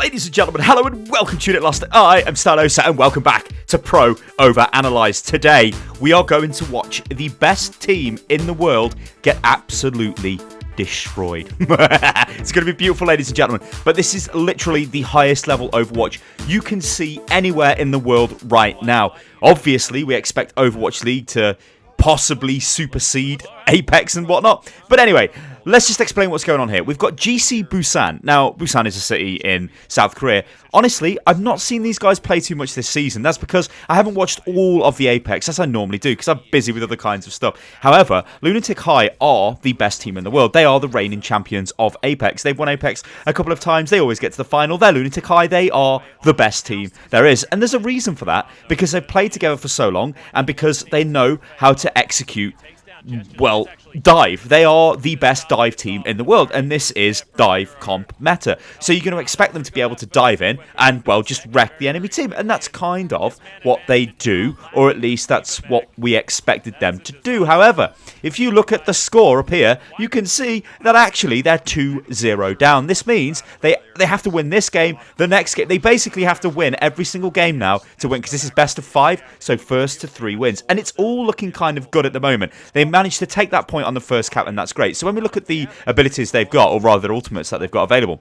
Ladies and gentlemen, hello and welcome to Lunatic-Hai. I am Stylosa and welcome back to ProOverAnalyzed. Today, we are going to watch the best team in the world get absolutely destroyed. It's going to be beautiful, ladies and gentlemen, but this is literally the highest level Overwatch you can see anywhere in the world right now. Obviously, we expect Overwatch League to possibly supersede Apex and whatnot, but anyway, let's just explain what's going on here. We've got GC Busan. Now, Busan is a city in South Korea. Honestly, I've not seen these guys play too much this season. That's because I haven't watched all of the Apex, as I normally do, because I'm busy with other kinds of stuff. However, Lunatic-Hai are the best team in the world. They are the reigning champions of Apex. They've won Apex a couple of times. They always get to the final. They're Lunatic-Hai. They are the best team there is. And there's a reason for that, because they've played together for so long, and because they know how to execute, well, dive. They are the best dive team in the world, and this is dive comp meta. So you're going to expect them to be able to dive in and, well, just wreck the enemy team, and that's kind of what they do, or at least that's what we expected them to do. However, if you look at the score up here, you can see that actually they're 2-0 down. This means they have to win this game, the next game. They basically have to win every single game now to win, because this is best of 5, so first to 3 wins, and it's all looking kind of good at the moment. They managed to take that point on the first cap, and that's great. So when we look at the abilities they've got, or rather their ultimates that they've got available,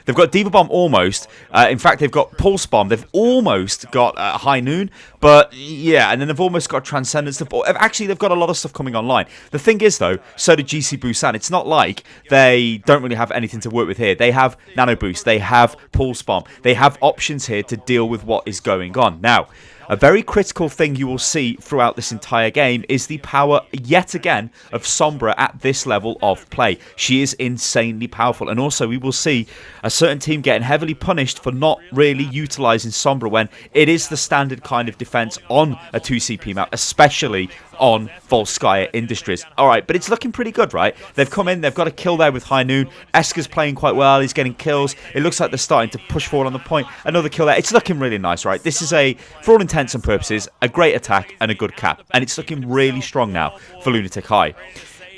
they've got Diva Bomb almost. In fact, they've got Pulse Bomb. They've almost got High Noon, but yeah, and then they've almost got Transcendence. Actually, they've got a lot of stuff coming online. The thing is, though, so did GC Busan. It's not like they don't really have anything to work with here. They have Nano Boost. They have Pulse Bomb. They have options here to deal with what is going on. Now, a very critical thing you will see throughout this entire game is the power, yet again, of Sombra at this level of play. She is insanely powerful. And also, we will see a certain team getting heavily punished for not really utilising Sombra when it is the standard kind of defence on a 2CP map, especially on Volskaya Industries. Alright, but it's looking pretty good, right? They've come in, they've got a kill there with High Noon. Esker's playing quite well, he's getting kills. It looks like they're starting to push forward on the point. Another kill there. It's looking really nice, right? This is for all intents and purposes, a great attack and a good cap. And it's looking really strong now for Lunatic-Hai.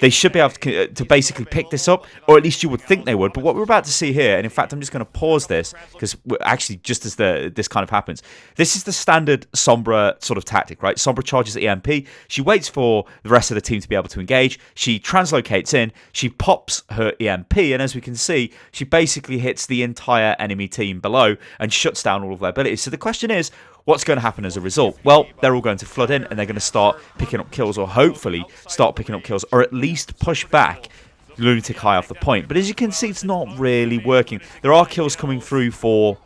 They should be able to basically pick this up, or at least you would think they would. But what we're about to see here, and in fact, I'm just going to pause this, because actually, just as this kind of happens, this is the standard Sombra sort of tactic, right? Sombra charges EMP. She waits for the rest of the team to be able to engage. She translocates in. She pops her EMP, and as we can see, she basically hits the entire enemy team below and shuts down all of their abilities. So the question is, what's going to happen as a result? Well, they're all going to flood in, and they're going to start picking up kills, or hopefully start picking up kills, or at least push back Lunatic-Hai off the point. But as you can see, it's not really working. There are kills coming through for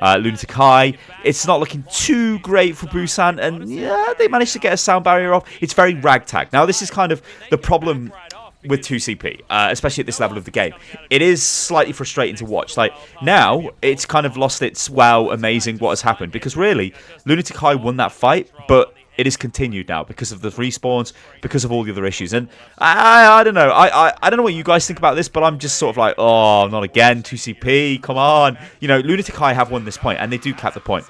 Lunatic-Hai. It's not looking too great for Busan, and yeah, they managed to get a sound barrier off. It's very ragtag. Now, this is kind of the problem with 2CP, especially at this level of the game. It is slightly frustrating to watch. Like, now, it's kind of lost its wow, amazing, what has happened, because really, Lunatic-Hai won that fight, but it is continued now because of the respawns, because of all the other issues. And I don't know. I don't know what you guys think about this, but I'm just sort of like, oh, not again, 2CP, come on. You know, Lunatic-Hai have won this point, and they do cap the point.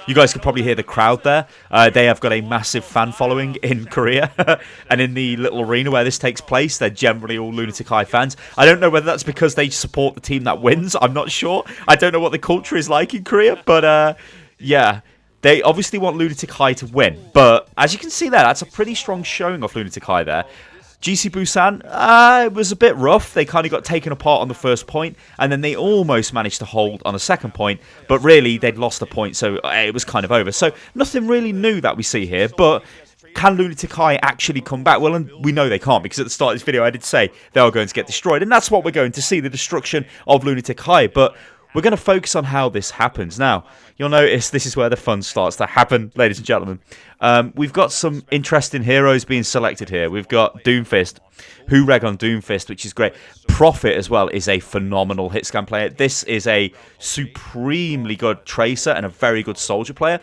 You guys could probably hear the crowd there. They have got a massive fan following in Korea. And in the little arena where this takes place, they're generally all Lunatic-Hai fans. I don't know whether that's because they support the team that wins. I'm not sure. I don't know what the culture is like in Korea. But, yeah, they obviously want Lunatic-Hai to win. But as you can see there, that's a pretty strong showing of Lunatic-Hai there. GC Busan, it was a bit rough. They kind of got taken apart on the first point, and then they almost managed to hold on the second point, but really they'd lost the point, so it was kind of over. So nothing really new that we see here, but can Lunatic-Hai actually come back? Well, and we know they can't, because at the start of this video I did say they are going to get destroyed, and that's what we're going to see, the destruction of Lunatic-Hai. But we're going to focus on how this happens. Now, you'll notice this is where the fun starts to happen, ladies and gentlemen. We've got some interesting heroes being selected here. We've got Doomfist, Hureg on Doomfist, which is great. Prophet as well is a phenomenal hit scan player. This is a supremely good tracer and a very good soldier player.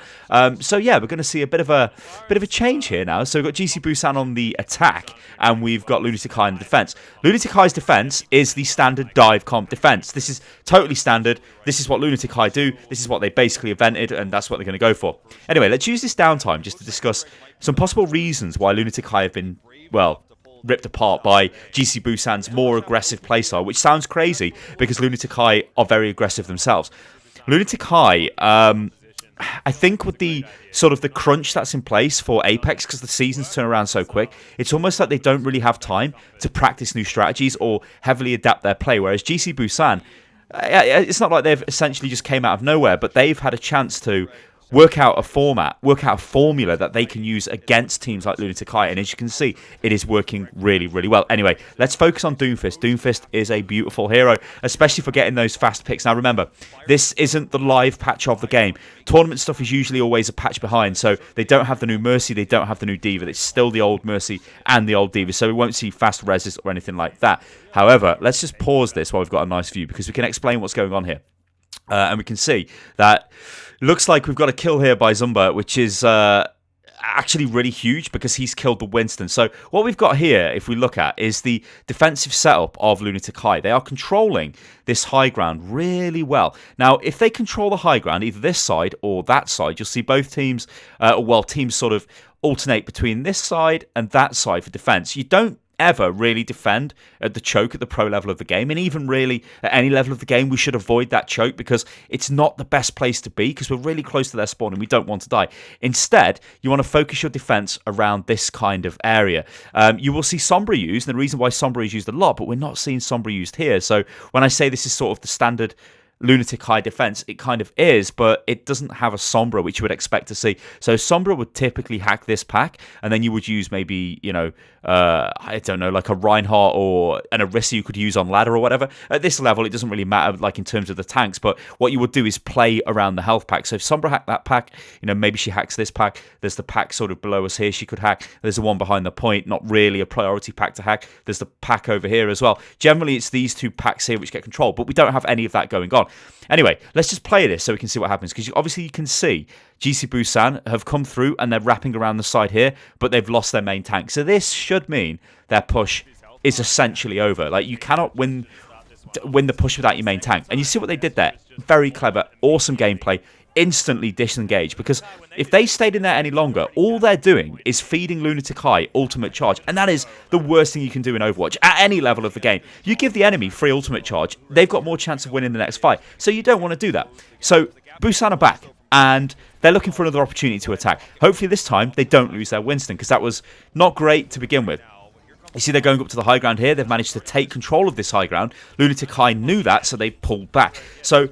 So yeah, we're going to see a bit of a change here now. So we've got GC Busan on the attack, and we've got Lunatic-Hai in the defense. Lunatic-Hai's defense is the standard dive comp defense. This is totally standard. This is what Lunatic-Hai do. This is what they basically invented, and that's what they're going to go for. Anyway, let's use this downtime just to discuss some possible reasons why Lunatic-Hai have been, well, ripped apart by GC Busan's more aggressive playstyle, which sounds crazy because Lunatic-Hai are very aggressive themselves. Lunatic-Hai, I think with the sort of the crunch that's in place for Apex, because the seasons turn around so quick, it's almost like they don't really have time to practice new strategies or heavily adapt their play, whereas GC Busan, it's not like they've essentially just came out of nowhere, but they've had a chance to work out a format, work out a formula that they can use against teams like Lunatic-Hai, and as you can see, it is working really, really well. Anyway, let's focus on Doomfist. Doomfist is a beautiful hero, especially for getting those fast picks. Now remember, this isn't the live patch of the game. Tournament stuff is usually always a patch behind, so they don't have the new Mercy, they don't have the new D.Va. It's still the old Mercy and the old D.Va, so we won't see fast reses or anything like that. However, let's just pause this while we've got a nice view, because we can explain what's going on here. And we can see that looks like we've got a kill here by Zumba, which is actually really huge because he's killed the Winston. So what we've got here, if we look at, is the defensive setup of Lunatic-Hai. They are controlling this high ground really well. Now, if they control the high ground, either this side or that side, you'll see both teams, teams sort of alternate between this side and that side for defense. You don't ever really defend at the choke at the pro level of the game, and even really at any level of the game we should avoid that choke because it's not the best place to be because we're really close to their spawn and we don't want to die. Instead, you want to focus your defense around this kind of area. You will see Sombra used, and the reason why Sombra is used a lot, but we're not seeing Sombra used here. So when I say this is sort of the standard Lunatic-Hai defense, it kind of is, but it doesn't have a Sombra, which you would expect to see. So Sombra would typically hack this pack, and then you would use maybe, you know, I don't know, like a Reinhardt or an Orisa you could use on ladder or whatever. At this level, it doesn't really matter, like in terms of the tanks, but what you would do is play around the health pack. So if Sombra hacked that pack, you know, maybe she hacks this pack. There's the pack sort of below us here she could hack. There's the one behind the point, not really a priority pack to hack. There's the pack over here as well. Generally, it's these two packs here which get controlled, but we don't have any of that going on. Anyway, let's just play this so we can see what happens, because obviously you can see GC Busan have come through and they're wrapping around the side here, but they've lost their main tank. So this should mean their push is essentially over. Like, you cannot win the push without your main tank. And you see what they did there? Very clever, awesome gameplay. Instantly disengaged, because if they stayed in there any longer, all they're doing is feeding Lunatic-Hai ultimate charge, and that is the worst thing you can do in Overwatch at any level of the game. You give the enemy free ultimate charge, they've got more chance of winning the next fight, so you don't want to do that. So Busan are back, and they're looking for another opportunity to attack. Hopefully this time they don't lose their Winston, because that was not great to begin with. You see they're going up to the high ground here. They've managed to take control of this high ground. Lunatic-Hai knew that, so they pulled back. So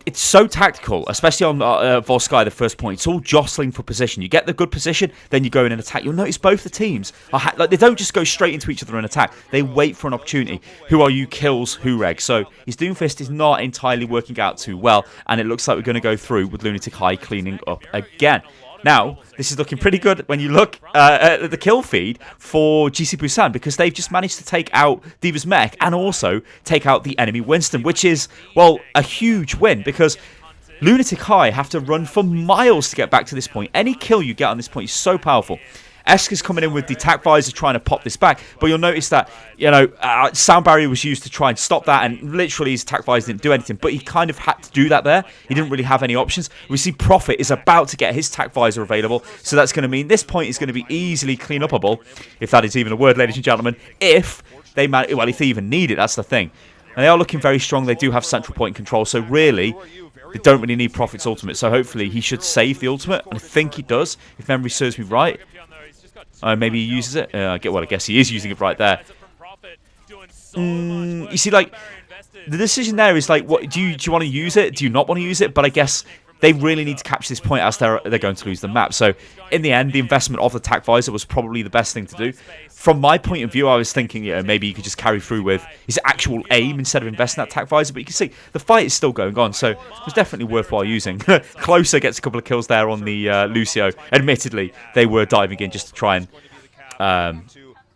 it's so tactical, especially on Volsky, the first point. It's all jostling for position. You get the good position, then you go in and attack. You'll notice both the teams are like, they don't just go straight into each other and attack. They wait for an opportunity. Who are you kills who reg. So his Doomfist is not entirely working out too well, and it looks like we're going to go through with Lunatic-Hai cleaning up again. Now, this is looking pretty good when you look at the kill feed for GC Busan, because they've just managed to take out D.Va's mech and also take out the enemy Winston, which is, well, a huge win, because Lunatic-Hai have to run for miles to get back to this point. Any kill you get on this point is so powerful. Esk is coming in with the attack visor trying to pop this back, but you'll notice that, you know, sound barrier was used to try and stop that, and literally his attack visor didn't do anything, but he kind of had to do that there. He didn't really have any options. We see Prophet is about to get his attack visor available, so that's going to mean this point is going to be easily clean upable, if that is even a word, ladies and gentlemen, if they if they even need it, that's the thing. And they are looking very strong. They do have central point control, so really they don't really need Prophet's ultimate, so hopefully he should save the ultimate, and I think he does, if memory serves me right. Maybe he uses it. I guess he is using it right there. You see, like, the decision there is like, what do you want to use it? Do you not want to use it? But I guess they really need to capture this point, as they're going to lose the map. So in the end, the investment of the attack visor was probably the best thing to do. From my point of view, I was thinking, yeah, maybe you could just carry through with his actual aim instead of investing that attack visor. But you can see the fight is still going on, so it was definitely worthwhile using. Closer gets a couple of kills there on the Lucio. Admittedly, they were diving in just to try and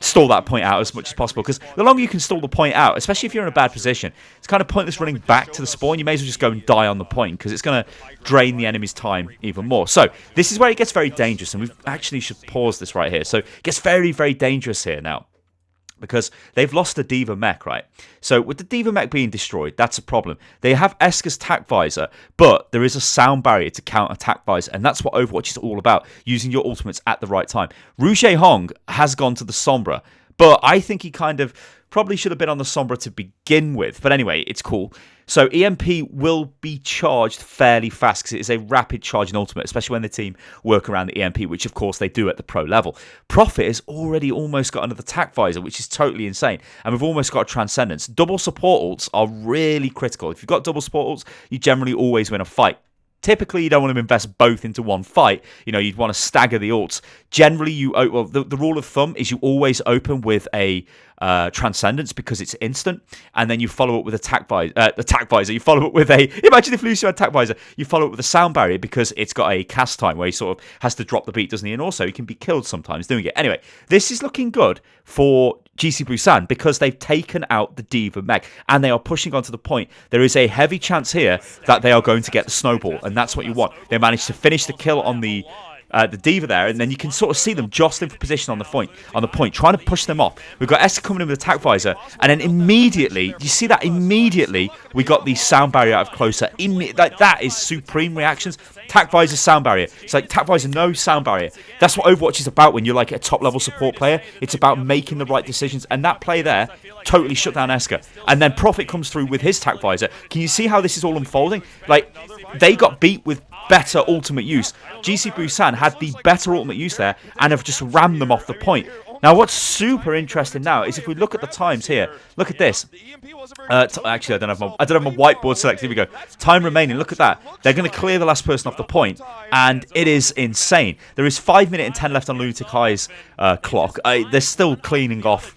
stall that point out as much as possible, because the longer you can stall the point out, especially if you're in a bad position, it's kind of pointless running back to the spawn. You may as well just go and die on the point, because it's going to drain the enemy's time even more. So this is where it gets very dangerous, and we actually should pause this right here. So it gets very, very dangerous here now. because they've lost the Diva mech, right? So with the Diva mech being destroyed, that's a problem. They have Esker's tac visor, but there is a sound barrier to counter tac visor, and that's what Overwatch is all about, using your ultimates at the right time. Rouge Hong has gone to the Sombra, but I think he kind of probably should have been on the Sombra to begin with. But anyway, it's cool. So EMP will be charged fairly fast because it is a rapid charging ultimate, especially when the team work around the EMP, which of course they do at the pro level. Prophet has already almost got another tac visor, which is totally insane. And we've almost got a Transcendence. Double support ults are really critical. If you've got double support ults, you generally always win a fight. Typically, you don't want to invest both into one fight. You know, you'd want to stagger the ults. Generally, the rule of thumb is you always open with a Transcendence because it's instant, and then you follow up with a tac visor. You follow up with a, imagine if Lucio had tac visor, you follow up with a sound barrier because it's got a cast time where he sort of has to drop the beat, doesn't he? And also, he can be killed sometimes doing it. Anyway, this is looking good for GC Busan because they've taken out the Diva mech and they are pushing on to the point. There is a heavy chance here that they are going to get the snowball, and that's what you want. They managed to finish the kill on the Diva there, and then you can sort of see them jostling for position on the point, trying to push them off. We've got Esther coming in with a tac visor, and then immediately, you see that immediately we got the sound barrier out of closer. That is supreme reactions. Tac visor, sound barrier. It's like tac visor, no sound barrier. That's what Overwatch is about when you're like a top level support player. It's about making the right decisions, and that play there totally shut down Esker. And then Prophet comes through with his tac visor. Can you see how this is all unfolding? Like, they got beat with better ultimate use. GC Busan had the better ultimate use there and have just rammed them off the point. Now, what's super interesting now is if we look at the times here. Look at this. Actually, I don't have my whiteboard selected. Here we go. Time remaining. Look at that. They're going to clear the last person off the point, and it is insane. There is 5 minutes and 10 left on Lunatic-Hai's clock. They're still cleaning off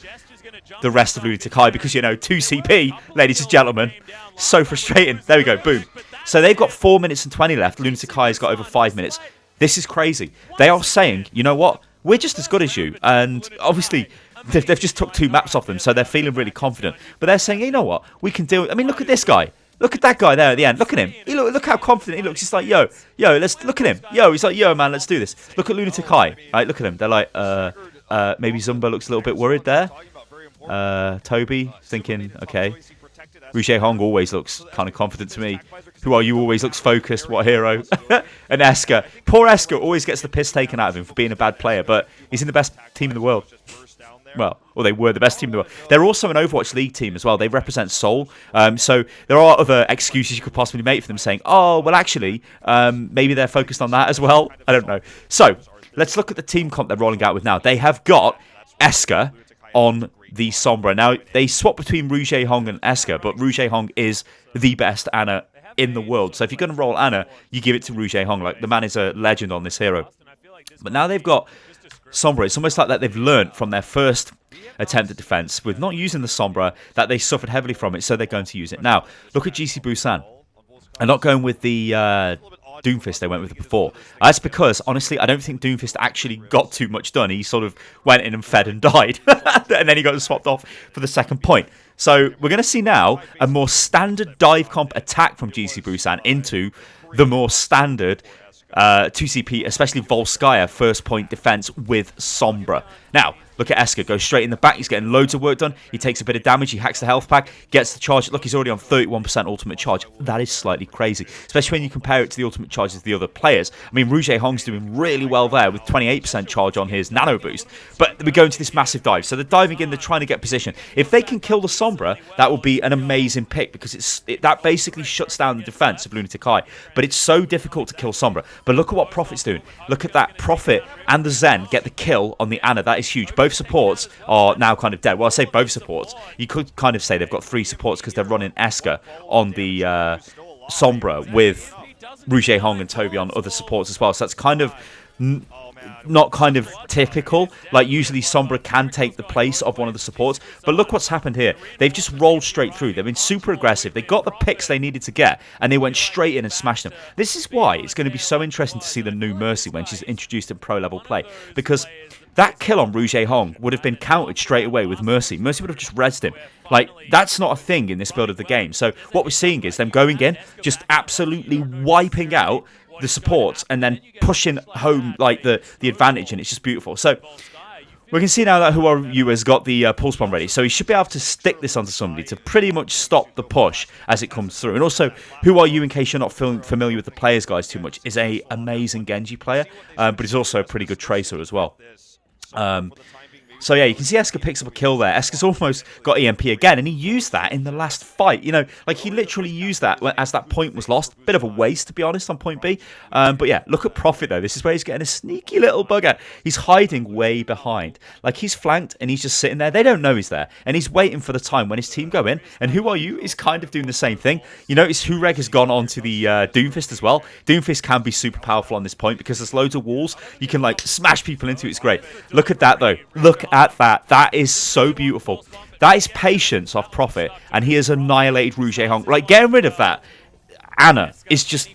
the rest of Lunatic-Hai because, you know, 2 CP, ladies and gentlemen. So frustrating. There we go. Boom. So they've got 4 minutes and 20 left. Lunatic-Hai's got over 5 minutes. This is crazy. They are saying, you know what? We're just as good as you. And obviously, they've just took 2 maps off them, so they're feeling really confident. But they're saying, you know what? We can do it. I mean, look at this guy. Look at that guy there at the end. Look at him. Look how confident he looks. He's like, yo, let's look at him. He's like, yo, man, let's do this. Look at Lunatic-Hai. Right, look at him. They're like, maybe Zumba looks a little bit worried there. Toby thinking, okay. Rouge Hong always looks kind of confident to me. Who are you? Always looks focused. What a hero. And Esker. Poor Esker always gets the piss taken out of him for being a bad player, but he's in the best team in the world. Well, or they were the best team in the world. They're also an Overwatch League team as well. They represent Seoul. So there are other excuses you could possibly make for them saying, oh, well, actually, maybe they're focused on that as well. I don't know. So let's look at the team comp they're rolling out with now. They have got Esker on the Sombra. Now, they swap between Rouge Hong and Esker, but Rouge Hong is the best Ana in the world. So if you're going to roll Ana, you give it to Rouge Hong. Like, the man is a legend on this hero. But now they've got Sombra. It's almost like that they've learnt from their first attempt at defense with not using the Sombra, that they suffered heavily from it, so they're going to use it. Now, look at GC Busan. They're not going with the Doomfist they went with before. That's because, honestly, I don't think Doomfist actually got too much done. He sort of went in and fed and died. And then he got swapped off for the second point. So we're going to see now a more standard dive comp attack from GC Busan into the more standard 2CP, especially Volskaya, first point defense with Sombra. Now, look at Esker, goes straight in the back. He's getting loads of work done. He takes a bit of damage. He hacks the health pack, gets the charge. Look, he's already on 31% ultimate charge. That is slightly crazy, especially when you compare it to the ultimate charges of the other players. I mean, Rouge Hong's doing really well there with 28% charge on his nano boost. But we go into this massive dive. So they're diving in, they're trying to get position. If they can kill the Sombra, that will be an amazing pick because that basically shuts down the defense of Lunatic-Hai. But it's so difficult to kill Sombra. But look at what Prophet's doing. Look at that. Prophet and the Zen get the kill on the Ana. That is huge. Both supports are now kind of dead. Well, I say both supports. You could kind of say they've got 3 supports because they're running Esker on the Sombra with Rouge Hong and Toby on other supports as well. So that's kind of not kind of typical. Like, usually Sombra can take the place of one of the supports. But look what's happened here. They've just rolled straight through. They've been super aggressive. They got the picks they needed to get, and they went straight in and smashed them. This is why it's going to be so interesting to see the new Mercy when she's introduced in pro-level play. Because that kill on Rouge Hong would have been countered straight away with Mercy. Mercy would have just rezzed him. Like, that's not a thing in this build of the game. So what we're seeing is them going in, just absolutely wiping out the supports and then pushing home like the advantage, and it's just beautiful. So We can see now that Who Are You has got the pulse bomb ready, so he should be able to stick this onto somebody to pretty much stop the push as it comes through. And also, Who Are You, in case you're not familiar with the players, guys, too much, is a amazing Genji player, but he's also a pretty good tracer as well. So yeah, you can see Esker picks up a kill there. Esker's almost got EMP again, and he used that in the last fight. You know, like he literally used that as that point was lost. Bit of a waste, to be honest, on point B. But yeah, look at Prophet though. This is where he's getting a sneaky little bugger. He's hiding way behind. Like he's flanked and he's just sitting there. They don't know he's there, and he's waiting for the time when his team go in. And Who Are You is kind of doing the same thing. You notice Hureg has gone onto the Doomfist as well. Doomfist can be super powerful on this point because there's loads of walls. You can like smash people into it. It's great. Look at that though. Look at that. That is so beautiful. That is patience off Prophet, and he has annihilated Rouge Hong. Like, getting rid of that, Anna is just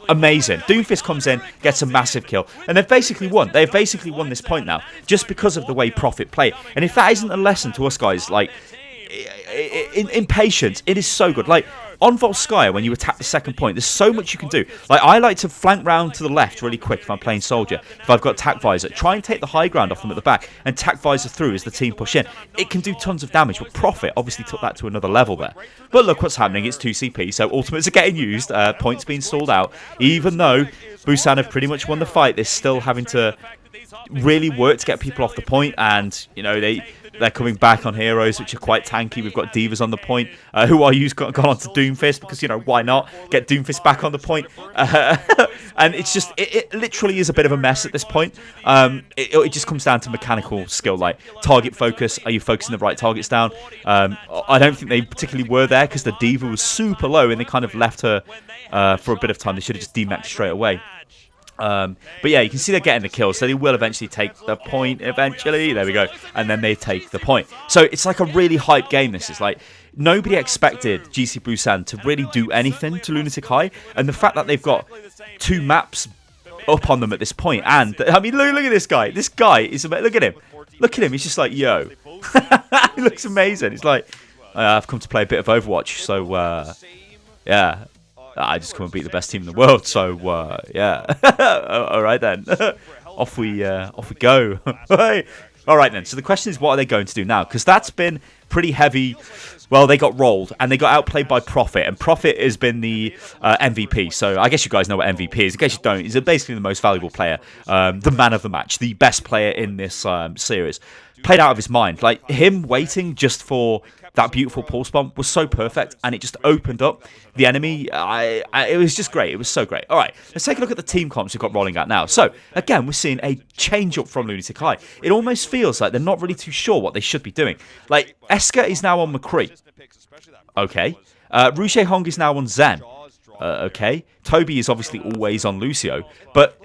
amazing. Doomfist comes in, gets a massive kill, and they've basically won. They've basically won this point now, just because of the way Prophet played. And if that isn't a lesson to us guys, like, in patience, it is so good. Like, on Volskaya, when you attack the second point, there's so much you can do. Like, I like to flank round to the left really quick if I'm playing Soldier. If I've got Tac Visor, try and take the high ground off them at the back and Tac Visor through as the team push in. It can do tons of damage, but Prophet obviously took that to another level there. But look what's happening. It's 2CP, so ultimates are getting used. Points being stalled out. Even though Busan have pretty much won the fight, they're still having to really work to get people off the point, and, you know, they're coming back on heroes which are quite tanky. We've got Divas on the point. Who Are You's gone on to Doomfist because, you know, why not? Get Doomfist back on the point. And it's just, it literally is a bit of a mess at this point. It just comes down to mechanical skill, like target focus. Are you focusing the right targets down? I don't think they particularly were there because the Diva was super low and they kind of left her for a bit of time. They should have just demexed straight away. But yeah, you can see they're getting the kills, so they will eventually take the point eventually. There we go. And then they take the point. So it's like a really hype game, this is. Like, nobody expected GC Busan to really do anything to Lunatic-Hai, and the fact that they've got 2 maps up on them at this point, and, I mean, look at this guy. This guy is, look at him. Look at him, he's just like, yo. He looks amazing. He's like, I've come to play a bit of Overwatch, so, yeah. I just come and beat the best team in the world, so yeah. All right then, off we go. All right then. So the question is, what are they going to do now? Because that's been pretty heavy. Well, they got rolled and they got outplayed by Prophet, and Prophet has been the MVP. So I guess you guys know what MVP is. In case you don't, he's basically the most valuable player, the man of the match, the best player in this series. Played out of his mind. Like, him waiting just for that beautiful pulse bomb was so perfect, and it just opened up the enemy. It was just great. It was so great. All right, let's take a look at the team comps we've got rolling out now. So, again, we're seeing a change-up from Lunatic-Hai. It almost feels like they're not really too sure what they should be doing. Like, Esker is now on McCree. Okay. Rouge Hong is now on Zen. Okay. Toby is obviously always on Lucio. But,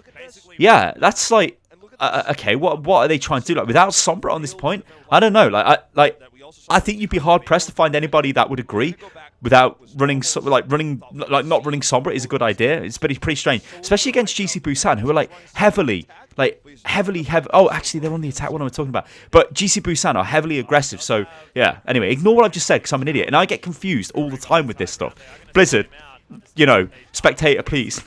yeah, that's like... okay, what are they trying to do? Like, without Sombra on this point? I don't know. I think you'd be hard pressed to find anybody that would agree without running not running Sombra is a good idea. It's pretty strange, especially against GC Busan, who are heavily. Oh, actually, they're on the attack. What am I talking about? But GC Busan are heavily aggressive. So yeah. Anyway, ignore what I've just said because I'm an idiot and I get confused all the time with this stuff. Blizzard. You know, spectator, please.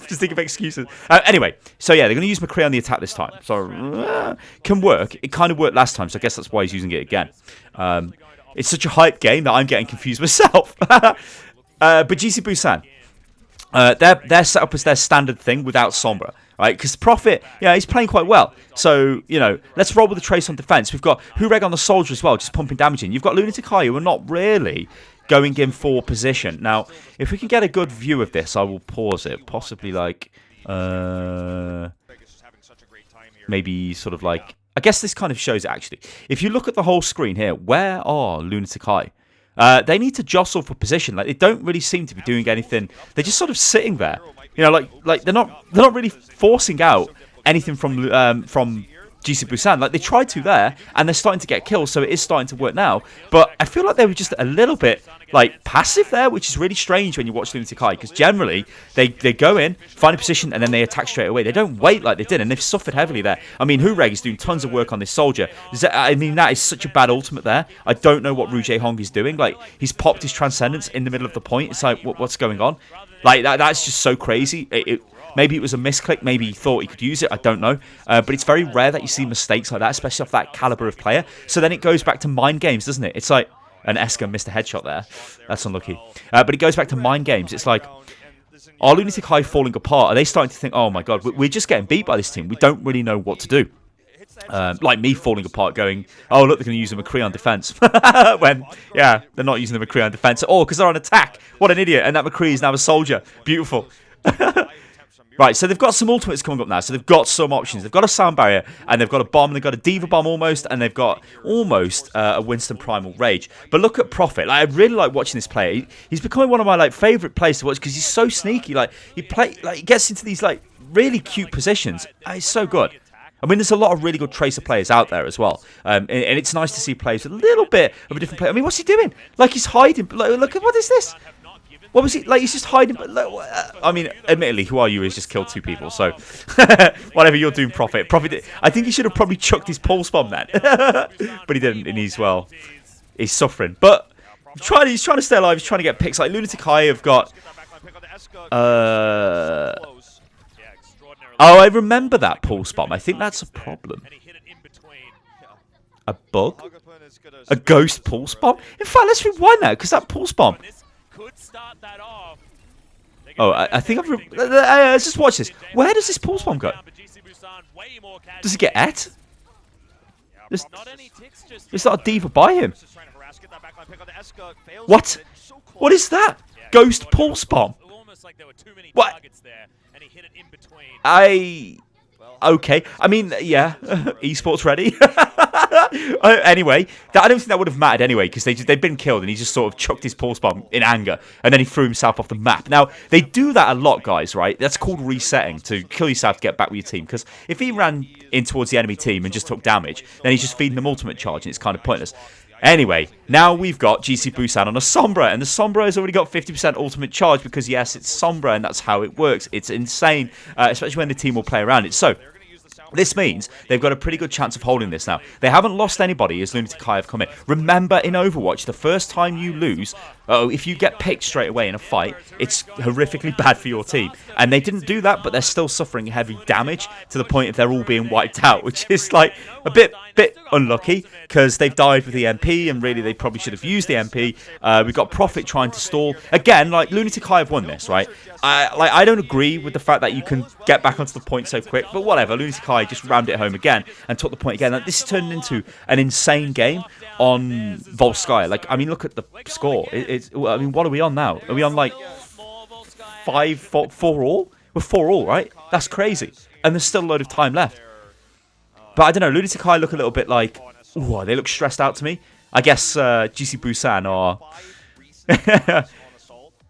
Just think of excuses. Anyway, so yeah, they're going to use McCree on the attack this time. So, can work. It kind of worked last time, so I guess that's why he's using it again. It's such a hype game that I'm getting confused myself. But GC Busan, they're set up as their standard thing without Sombra. Right, because Prophet, yeah, he's playing quite well. So, you know, let's roll with the Trace on defense. We've got Hureg on the Soldier as well, just pumping damage in. You've got Lunatic-Hai, who are not really going in for position. Now, if we can get a good view of this, I will pause it. Possibly maybe sort of like, I guess this kind of shows it actually. If you look at the whole screen here, where are Lunatic-Hai? They need to jostle for position. Like, they don't really seem to be doing anything. They're just sort of sitting there. You know, like they're not really forcing out anything from GC Busan. Like, they tried to there, and they're starting to get kills, so it is starting to work now. But I feel like they were just a little bit, like, passive there, which is really strange when you watch Lunatic-Hai, because generally, they go in, find a position, and then they attack straight away. They don't wait like they did, and they've suffered heavily there. I mean, Hureg is doing tons of work on this Soldier. I mean, that is such a bad ultimate there. I don't know what Rouge Hong is doing. Like, he's popped his Transcendence in the middle of the point. It's like, what's going on? Like, that's just so crazy. Maybe it was a misclick. Maybe he thought he could use it. I don't know. But it's very rare that you see mistakes like that, especially off that caliber of player. So then it goes back to mind games, doesn't it? It's like, and Eska missed a headshot there. That's unlucky. But it goes back to mind games. It's like, are Lunatic-Hai falling apart? Are they starting to think, oh my god, we're just getting beat by this team. We don't really know what to do. Like me falling apart going, oh look, they're going to use the McCree on defense. When, yeah, they're not using the McCree on defense at all because they're on attack. What an idiot. And that McCree is now a soldier. Beautiful. Right, so they've got some ultimates coming up now. So they've got some options. They've got a sound barrier, and they've got a bomb. They've got a Diva bomb almost, and they've got almost a Winston Primal Rage. But look at Prophet. Like, I really like watching this player. He's becoming one of my favorite players to watch because he's so sneaky. Like he gets into these really cute positions. And he's so good. I mean, there's a lot of really good Tracer players out there as well, and it's nice to see players with a little bit of a different play. I mean, what's he doing? Like he's hiding. Look at what is this? What was he like? He's just hiding. I mean, admittedly, who are you? He's just killed 2 people. So, whatever you're doing, Prophet. I think he should have probably chucked his pulse bomb then, but he didn't. And he's suffering. But he's trying to stay alive. He's trying to get picks. Like Lunatic-Hai have got. Oh, I remember that pulse bomb. I think that's a problem. A bug? A ghost pulse bomb? In fact, let's rewind that because that pulse bomb. Oh, I think let's just watch this. Where does this pulse bomb go? Does it get et? There's not a Diva by him. What? What is that? Ghost pulse bomb? What? Okay. I mean, yeah. Esports ready. Anyway, I don't think that would have mattered anyway because they'd been killed and he just sort of chucked his pulse bomb in anger and then he threw himself off the map. Now, they do that a lot, guys, right? That's called resetting, to kill yourself to get back with your team, because if he ran in towards the enemy team and just took damage, then he's just feeding them ultimate charge and it's kind of pointless. Anyway, now we've got GC Busan on a Sombra, and the Sombra has already got 50% ultimate charge because, yes, it's Sombra, and that's how it works. It's insane, especially when the team will play around it. So, this means they've got a pretty good chance of holding this now. They haven't lost anybody as Lunatic-Hai have come in. Remember, in Overwatch, the first time you lose, if you get picked straight away in a fight, it's horrifically bad for your team. And they didn't do that, but they're still suffering heavy damage to the point of they're all being wiped out, which is like a bit unlucky because they've died with the MP, and really they probably should have used the MP. We've got Prophet trying to stall. Again, like Lunatic-Hai have won this, right? I don't agree with the fact that you can get back onto the point so quick, but whatever. Lunatic-Hai just rammed it home again and took the point again. Like, this is turning into an insane game on Volskaya. Like, I mean, look at the score. I mean, what are we on now? Are we on like 4 all? We're 4 all, right? That's crazy. And there's still a load of time left. But I don't know. Lunatic-Hai look a little bit like, ooh, they look stressed out to me. I guess GC Busan are.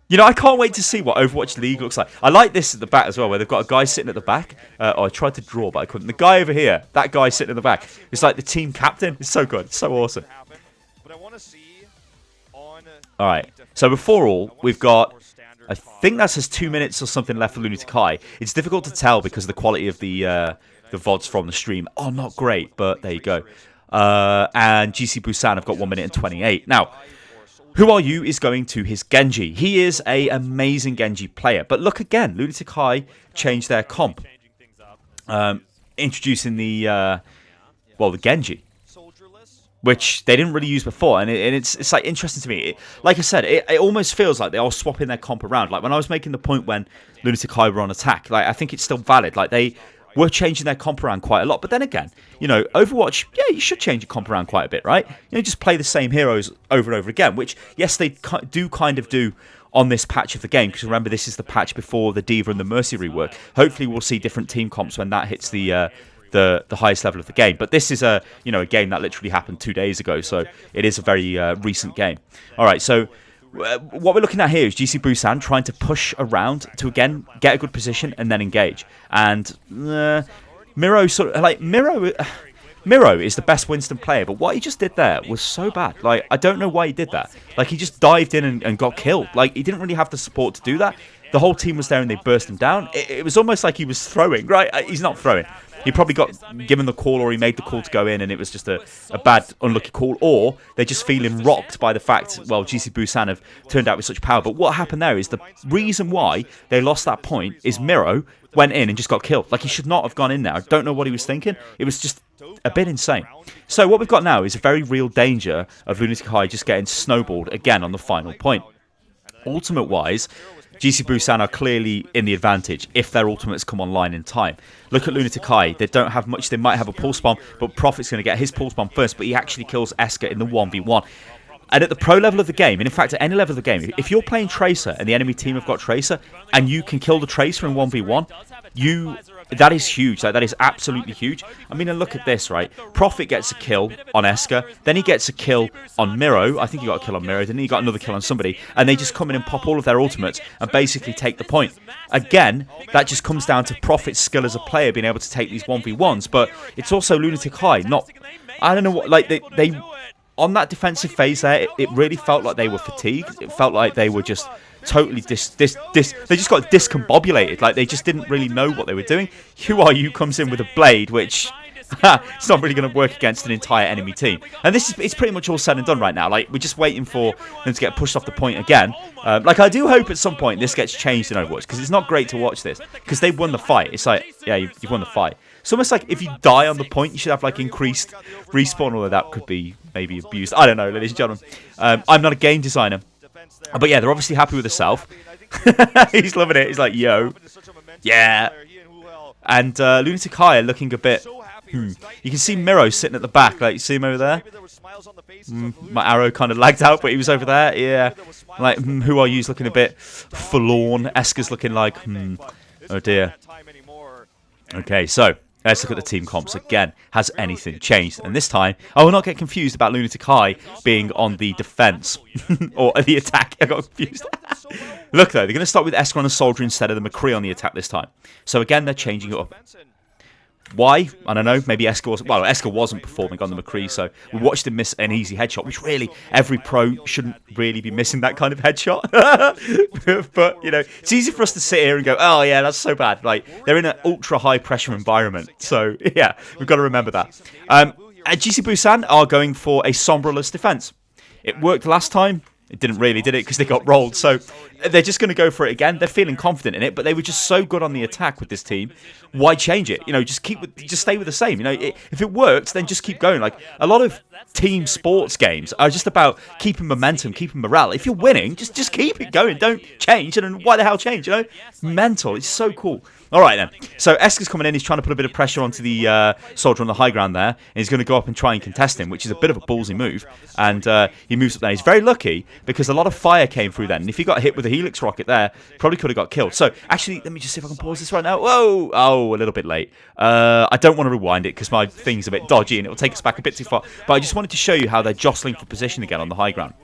You know, I can't wait to see what Overwatch League looks like. I like this at the back as well, where they've got a guy sitting at the back. I tried to draw, but I couldn't. The guy over here, that guy sitting at the back, it's like the team captain. It's so good. It's so awesome. All right. So before all, we've got, I think that says 2 minutes or something left for Lunatic-Hai. It's difficult to tell because the quality of the VODs from the stream are not great, but there you go. And GC Busan have got 1 minute and 28. Now, Who Are You is going to his Genji. He is an amazing Genji player. But look again, Lunatic-Hai changed their comp. Introducing the Genji, which they didn't really use before. And it's like interesting to me. Like I said, it almost feels like they are swapping their comp around. Like when I was making the point when Lunatic-Hai were on attack, like I think it's still valid. Like they were changing their comp around quite a lot. But then again, you know, Overwatch, yeah, you should change your comp around quite a bit, right? You know, just play the same heroes over and over again, which, yes, they do kind of do on this patch of the game, because remember, this is the patch before the Diva and the Mercy rework. Hopefully we'll see different team comps when that hits the highest level of the game. But this is a game that literally happened 2 days ago, so it is a very recent game. All right, so what we're looking at here is GC Busan trying to push around to again get a good position and then engage. And Miro Miro is the best Winston player, but what he just did there was so bad. Like, I don't know why he did that. Like, he just dived in and got killed. Like, he didn't really have the support to do that. The whole team was there and they burst him down. It was almost like he was throwing, right? He's not throwing. He probably got given the call, or he made the call to go in, and it was just a bad, unlucky call. Or they're just feeling rocked by the fact, well, GC Busan have turned out with such power. But what happened there is the reason why they lost that point is Miro went in and just got killed. Like, he should not have gone in there. I don't know what he was thinking. It was just a bit insane. So what we've got now is a very real danger of Lunatic-Hai just getting snowballed again on the final point. Ultimate-wise, GC Busan are clearly in the advantage if their ultimates come online in time. Look at Lunatic-Hai. They don't have much. They might have a pulse bomb, but Prophet's going to get his pulse bomb first, but he actually kills Esker in the 1v1. And at the pro level of the game, and in fact at any level of the game, if you're playing Tracer and the enemy team have got Tracer, and you can kill the Tracer in 1v1, that is huge. Like, that is absolutely huge. I mean, and look at this, right? Prophet gets a kill on Esker, then he gets a kill on Miro. I think he got a kill on Miro, didn't he? He got another kill on somebody, and they just come in and pop all of their ultimates and basically take the point. Again, that just comes down to Prophet's skill as a player being able to take these 1v1s, but it's also Lunatic-Hai. Not, I don't know what, like, they on that defensive phase there, it really felt like they were fatigued. It felt like they were just totally they just got discombobulated. Like, they just didn't really know what they were doing. Who Are You comes in with a blade, which it's not really going to work against an entire enemy team. And it's pretty much all said and done right now. Like, we're just waiting for them to get pushed off the point again. Like, I do hope at some point this gets changed in Overwatch, because it's not great to watch this, because they won the fight. It's like, yeah, you've won the fight. It's almost like if you die on the point, you should have, like, increased respawn, although that could be maybe abused. I don't know, ladies and gentlemen. I'm not a game designer. But yeah, they're obviously happy with themselves. He's loving it. He's like, yo. Yeah. And Lunatic-Hai are looking a bit... You can see Miro sitting at the back. Like, you see him over there? My arrow kind of lagged out, but he was over there. Yeah. Like, Who Are You's looking a bit forlorn. Esker's looking like, oh dear. Okay, so... let's look at the team comps again. Has anything changed? And this time, I will not get confused about Lunatic-Hai being on the defense or the attack. I got confused. Look, though, they're going to start with Esker on the soldier instead of the McCree on the attack this time. So again, they're changing it up. Why? I don't know. Maybe Esker wasn't... well, Esker wasn't performing on the McCree, so we watched him miss an easy headshot, which really, every pro shouldn't really be missing that kind of headshot. But, you know, it's easy for us to sit here and go, oh, yeah, that's so bad. Like, they're in an ultra-high pressure environment. So, yeah, we've got to remember that. GC Busan are going for a sombreless defense. It worked last time. It didn't really, did it? Because they got rolled. So they're just going to go for it again. They're feeling confident in it, but they were just so good on the attack with this team. Why change it? You know, just stay with the same. You know, if it works, then just keep going. Like, a lot of team sports games are just about keeping momentum, keeping morale. If you're winning, just keep it going. Don't change. And why the hell change? You know, mental. It's so cool. All right, then. So Esker's coming in. He's trying to put a bit of pressure onto the soldier on the high ground there. And he's going to go up and try and contest him, which is a bit of a ballsy move. And he moves up there. He's very lucky because a lot of fire came through then. And if he got hit with a Helix rocket there, probably could have got killed. So, actually, let me just see if I can pause this right now. Whoa! Oh, a little bit late. I don't want to rewind it because my thing's a bit dodgy and it will take us back a bit too far. But I just wanted to show you how they're jostling for position again on the high ground.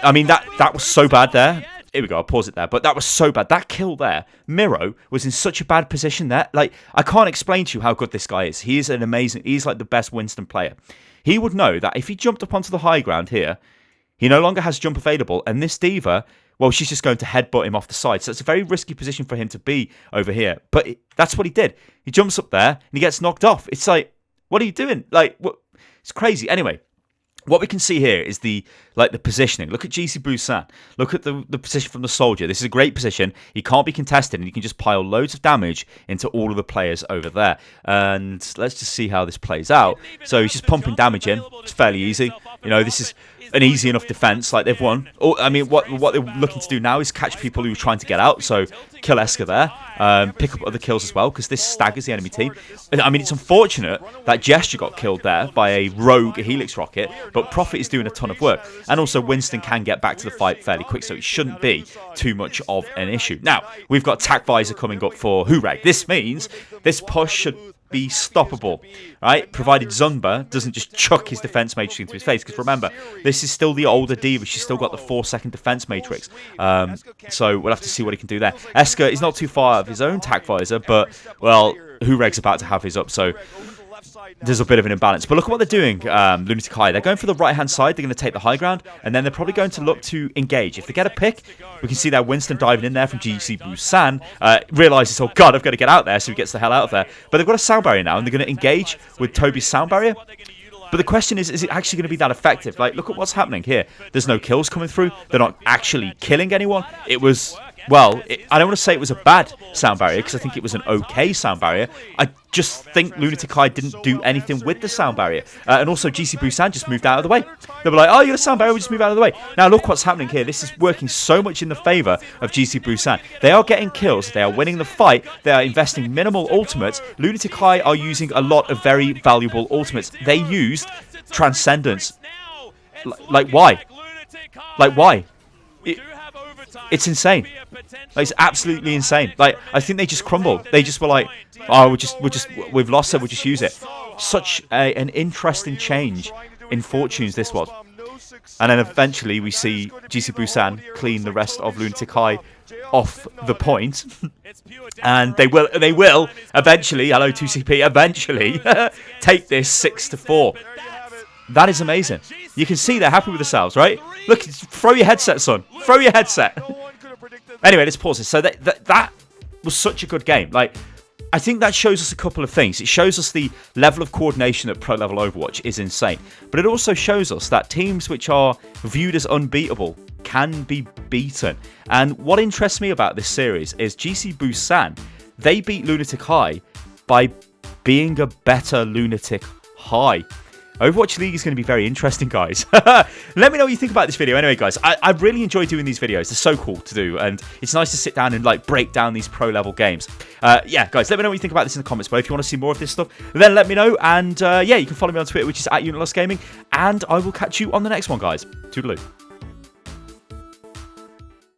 I mean, that was so bad there. Here we go, I'll pause it there. But that was so bad. That kill there, Miro was in such a bad position there. Like, I can't explain to you how good this guy is. He is an amazing... he's like the best Winston player. He would know that if he jumped up onto the high ground here, he no longer has jump available. And this diva, well, she's just going to headbutt him off the side. So it's a very risky position for him to be over here. But that's what he did. He jumps up there and he gets knocked off. It's like, what are you doing? Like, what? It's crazy. Anyway. What we can see here is the positioning. Look at GC Busan. Look at the position from the soldier. This is a great position. He can't be contested, and you can just pile loads of damage into all of the players over there. And let's just see how this plays out. So he's just pumping damage in. It's fairly easy. You know, this is an easy enough defense. Like, they've won. I mean, what they're looking to do now is catch people who are trying to get out. So kill Esker there. Pick up other kills as well, because this staggers the enemy team. I mean, it's unfortunate that Gesture got killed there by a rogue Helix rocket, but Prophet is doing a ton of work. And also, Winston can get back to the fight fairly quick, so it shouldn't be too much of an issue. Now, we've got Tac Visor coming up for Hureg. This means this push should be stoppable, right? Provided Zunba doesn't just chuck his defense matrix into his face, because remember, this is still the older diva. She's still got the 4-second defense matrix, so we'll have to see what he can do there. Esker is not too far out of his own Tac Visor, but, well, Hureg's about to have his up, so there's a bit of an imbalance. But look at what they're doing, Lunatic-Hai. They're going for the right-hand side. They're going to take the high ground, and then they're probably going to look to engage. If they get a pick, we can see that Winston diving in there from GC Busan. Realises, oh god, I've got to get out there, so he gets the hell out of there. But they've got a sound barrier now, and they're going to engage with Toby's sound barrier. But the question is it actually going to be that effective? Like, look at what's happening here. There's no kills coming through. They're not actually killing anyone. It was well, I don't want to say it was a bad sound barrier, because I think it was an okay sound barrier. I just think Lunatic-Hai didn't do anything with the sound barrier. And also, GC Busan just moved out of the way. They were like, oh, you got a sound barrier, we'll just move out of the way. Now, look what's happening here. This is working so much in the favour of GC Busan. They are getting kills. They are winning the fight. They are investing minimal ultimates. Lunatic-Hai are using a lot of very valuable ultimates. They used Transcendence. Like, why? Like, why? It's insane. Like, it's absolutely insane. Like, I think they just crumbled. They just were like, oh, we've lost, so we'll just use it. Such an interesting change in fortunes this was. And then eventually we see GC Busan clean the rest of Lunatic-Hai off the point. And they will eventually, hello 2CP, eventually take this 6-4. That is amazing. You can see they're happy with themselves, right? Look, throw your headset, son. Throw your headset. Anyway, let's pause this. So that was such a good game. Like, I think that shows us a couple of things. It shows us the level of coordination at pro level Overwatch is insane. But it also shows us that teams which are viewed as unbeatable can be beaten. And what interests me about this series is GC Busan, they beat Lunatic-Hai by being a better Lunatic-Hai. Overwatch League is going to be very interesting, guys. Let me know what you think about this video. Anyway, guys, I really enjoy doing these videos. They're so cool to do, and it's nice to sit down and like break down these pro-level games. Yeah, guys, let me know what you think about this in the comments below. If you want to see more of this stuff, then let me know. And yeah, you can follow me on Twitter, which is @UnitLostGaming, and I will catch you on the next one, guys. Toodaloo.